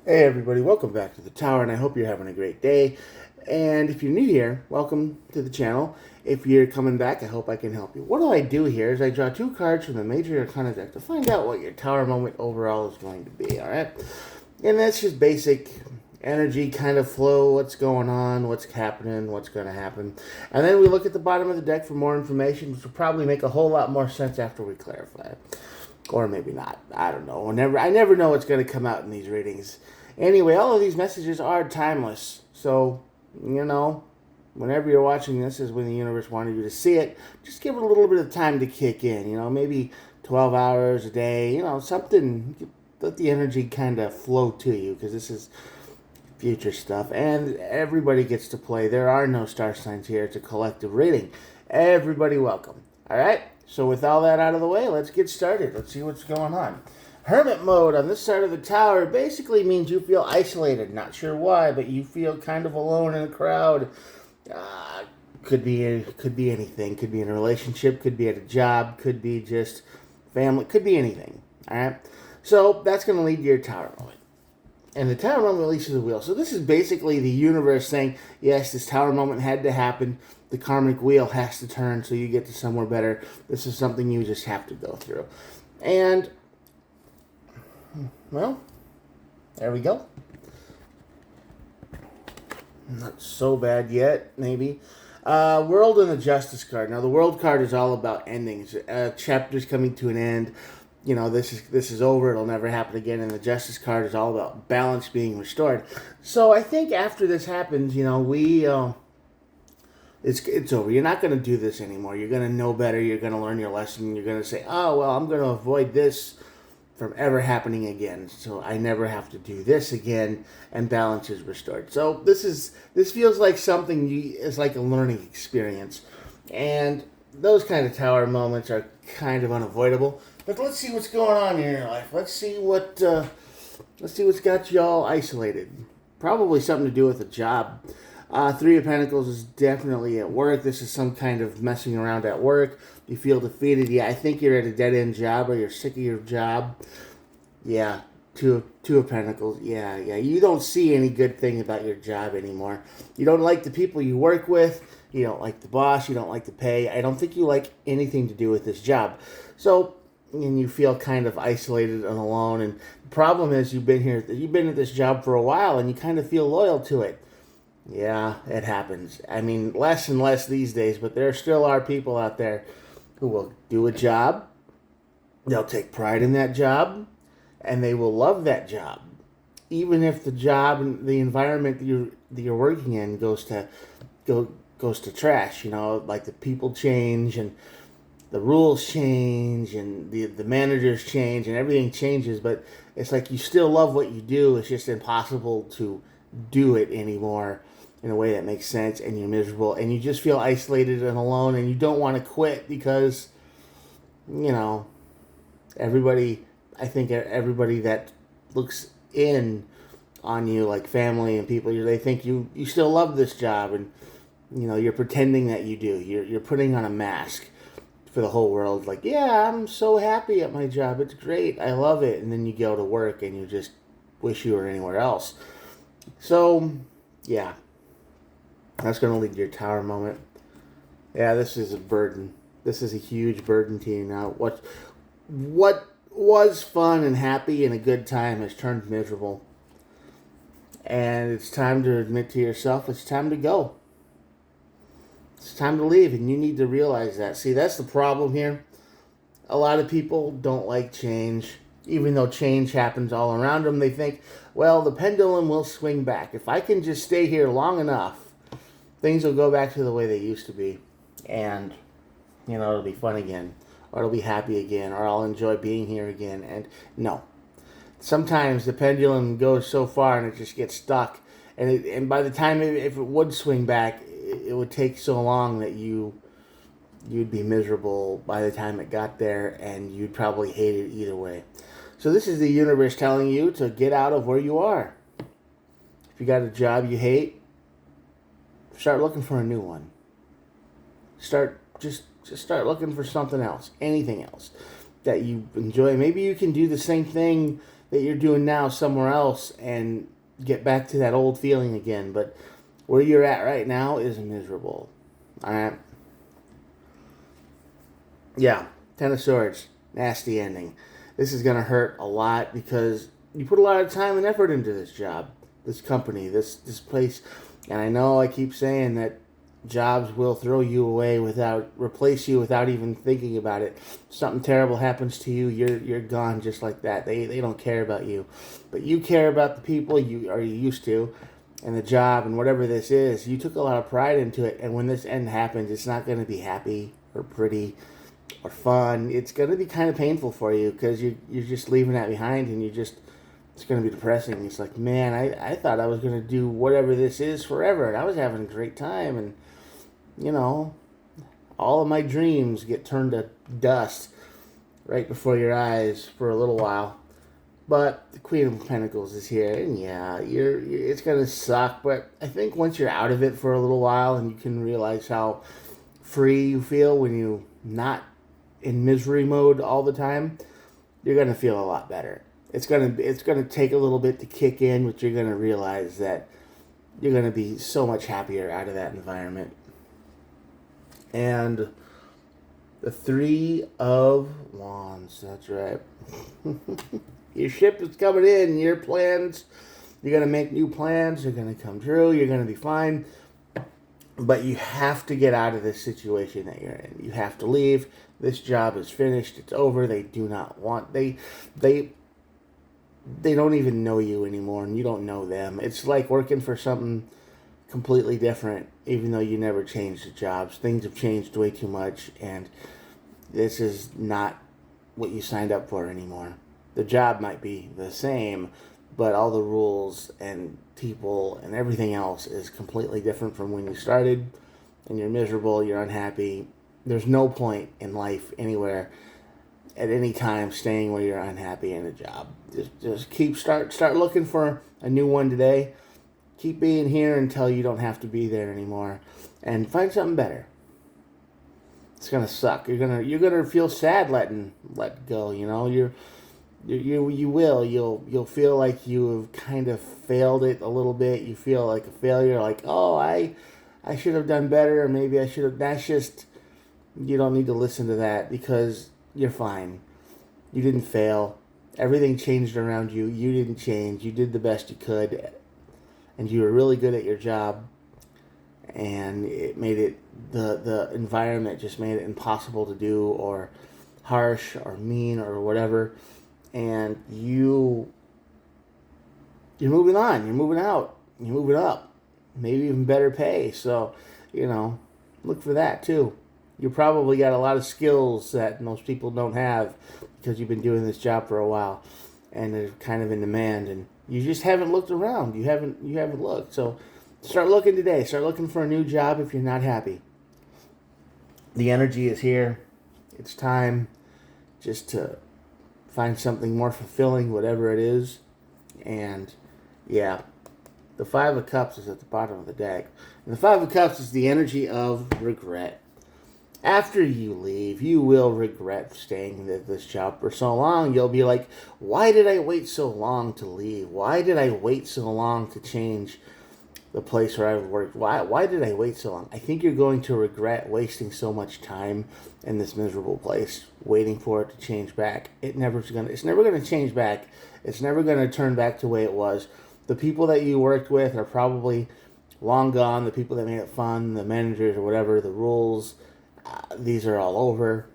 Hey everybody, welcome back to the tower, and I hope you're having a great day. And if you're new here, welcome to the channel. If you're coming back, I hope I can help you. What I do here is I draw two cards from the Major Arcana deck to find out what your tower moment overall is going to be, alright? And that's just basic energy kind of flow, what's going on, what's happening, what's going to happen. And then we look at the bottom of the deck for more information, which will probably make a whole lot more sense after we clarify it. Or maybe not. I don't know. I never know what's going to come out in these readings. Anyway, all of these messages are timeless. So, whenever you're watching this is when the universe wanted you to see it. Just give it a little bit of time to kick in. Maybe 12 hours a day. Something. Let the energy kind of flow to you, because this is future stuff. And everybody gets to play. There are no star signs here. It's a collective reading. Everybody welcome. All right? So with all that out of the way, let's get started. Let's see what's going on. Hermit mode on this side of the tower basically means you feel isolated. Not sure why, but you feel kind of alone in a crowd. Could be anything. Could be in a relationship. Could be at a job. Could be just family. Could be anything. All right. So that's going to lead to your tower moment. And the tower moment releases the wheel. So this is basically the universe saying, yes, this tower moment had to happen. The karmic wheel has to turn so you get to somewhere better. This is something you just have to go through. And, well, there we go. Not so bad yet, maybe. World and the Justice card. Now, the World card is all about endings. Chapters coming to an end. This is over. It'll never happen again. And the Justice card is all about balance being restored. So I think after this happens, it's over. You're not going to do this anymore. You're going to know better. You're going to learn your lesson. You're going to say, oh, well, I'm going to avoid this from ever happening again. So I never have to do this again, and balance is restored. So this feels like something is like a learning experience. And those kind of tower moments are kind of unavoidable. But let's see what's going on in your life. Let's see what's got you all isolated. Probably something to do with a job. Three of Pentacles is definitely at work. This is some kind of messing around at work. You feel defeated. Yeah, I think you're at a dead-end job, or you're sick of your job. Yeah, two of Pentacles. Yeah. You don't see any good thing about your job anymore. You don't like the people you work with. You don't like the boss. You don't like the pay. I don't think you like anything to do with this job. So, and you feel kind of isolated and alone. And the problem is you've been at this job for a while, and you kind of feel loyal to it. Yeah, it happens. I mean, less and less these days, but there still are people out there who will do a job. They'll take pride in that job, and they will love that job, even if the job and the environment that you're working in goes to trash. Like the people change, and the rules change, and the managers change, and everything changes. But it's like you still love what you do. It's just impossible to do it anymore in a way that makes sense, and you're miserable, and you just feel isolated and alone, and you don't want to quit because, everybody that looks in on you, like family and people, they think you still love this job, and, you're pretending that you do. You're putting on a mask for the whole world, like, yeah, I'm so happy at my job. It's great. I love it. And then you go to work, and you just wish you were anywhere else. So, yeah. That's going to lead to your tower moment. Yeah, this is a burden. This is a huge burden to you now. What was fun and happy and a good time has turned miserable. And it's time to admit to yourself, it's time to go. It's time to leave, and you need to realize that. See, that's the problem here. A lot of people don't like change. Even though change happens all around them, they think, well, the pendulum will swing back. If I can just stay here long enough, things will go back to the way they used to be. And, it'll be fun again. Or it'll be happy again. Or I'll enjoy being here again. And no. Sometimes the pendulum goes so far and it just gets stuck. And by the time, if it would swing back, it would take so long that you'd be miserable by the time it got there. And you'd probably hate it either way. So this is the universe telling you to get out of where you are. If you got a job you hate, start looking for a new one. Just start looking for something else, anything else that you enjoy. Maybe you can do the same thing that you're doing now somewhere else and get back to that old feeling again. But where you're at right now is miserable. All right. Yeah, Ten of Swords, nasty ending. This is going to hurt a lot because you put a lot of time and effort into this job, this company, this place. And I know I keep saying that jobs will throw you away replace you without even thinking about it. Something terrible happens to you, you're gone just like that. They don't care about you. But you care about the people you used to, and the job and whatever this is. You took a lot of pride into it, and when this end happens, it's not going to be happy or pretty or fun. It's going to be kind of painful for you because you're just leaving that behind, and it's going to be depressing. It's like, man, I thought I was going to do whatever this is forever, and I was having a great time, and all of my dreams get turned to dust right before your eyes for a little while. But the Queen of Pentacles is here, and yeah, it's going to suck, but I think once you're out of it for a little while and you can realize how free you feel when you're not in misery mode all the time, you're going to feel a lot better. It's going to take a little bit to kick in, but you're going to realize that you're going to be so much happier out of that environment. And the Three of Wands, that's right. Your ship is coming in, your plans, you're going to make new plans, they're going to come true, you're going to be fine. But you have to get out of this situation that you're in. You have to leave. This job is finished. It's over. They do not want, they don't even know you anymore, and you don't know them. It's like working for something completely different, even though you never changed the jobs. Things have changed way too much, and this is not what you signed up for anymore. The job might be the same, but all the rules and people and everything else is completely different from when you started, and you're miserable, you're unhappy. There's no point in life anywhere at any time staying where you're unhappy in a job. Just start looking for a new one today. Keep being here until you don't have to be there anymore, and find something better. It's gonna suck. You're gonna feel sad let go. You'll feel like you have kind of failed it a little bit. You feel like a failure, like, oh, I should have done better, or maybe I should have. That's just, you don't need to listen to that because you're fine. You didn't fail. Everything changed around you. You didn't change. You did the best you could, and you were really good at your job. And it made it, the environment just made it impossible to do, or harsh, or mean, or whatever. And you're moving on. You're moving out. You're moving up. Maybe even better pay. So, look for that too. You probably got a lot of skills that most people don't have because you've been doing this job for a while, and they're kind of in demand, and you just haven't looked around. You haven't looked. So start looking today. Start looking for a new job if you're not happy. The energy is here. It's time just to find something more fulfilling, whatever it is. And yeah, the Five of Cups is at the bottom of the deck. And the Five of Cups is the energy of regret. After you leave, you will regret staying at this job for so long. You'll be like, why did I wait so long to leave? Why did I wait so long to change the place where I've worked? Why did I wait so long? I think you're going to regret wasting so much time in this miserable place, waiting for it to change back. It's never gonna change back. It's never gonna turn back to the way it was. The people that you worked with are probably long gone. The people that made it fun, the managers or whatever, the rules, these are all over.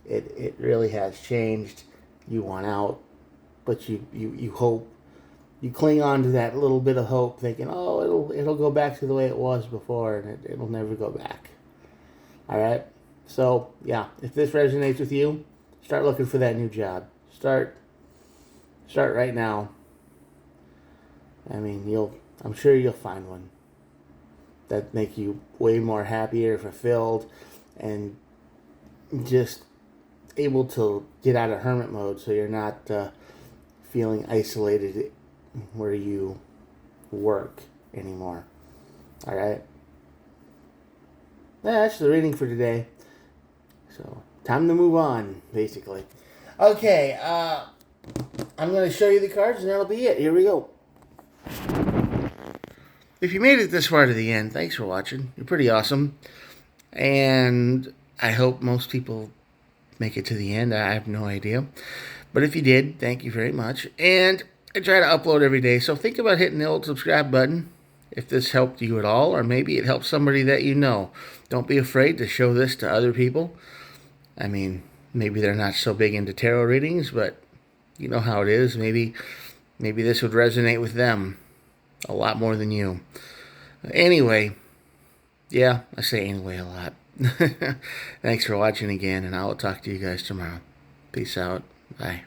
It really has changed. You want out, but you hope. You cling on to that little bit of hope, thinking, oh, it'll go back to the way it was before, and it'll never go back. All right? So, yeah, if this resonates with you, start looking for that new job. Start right now. I mean, I'm sure you'll find one that make you way more happier, fulfilled, and just able to get out of hermit mode, so you're not feeling isolated where you work anymore. All right. That's the reading for today. So time to move on, basically. Okay. I'm going to show you the cards, and that'll be it. Here we go. If you made it this far to the end, thanks for watching. You're pretty awesome. And I hope most people make it to the end. I have no idea. But if you did, thank you very much. And I try to upload every day, so think about hitting the old subscribe button if this helped you at all, or maybe it helps somebody that you know. Don't be afraid to show this to other people. I mean, maybe they're not so big into tarot readings, but you know how it is. Maybe this would resonate with them a lot more than you. Anyway, yeah, I say anyway a lot. Thanks for watching again, and I will talk to you guys tomorrow. Peace out. Bye.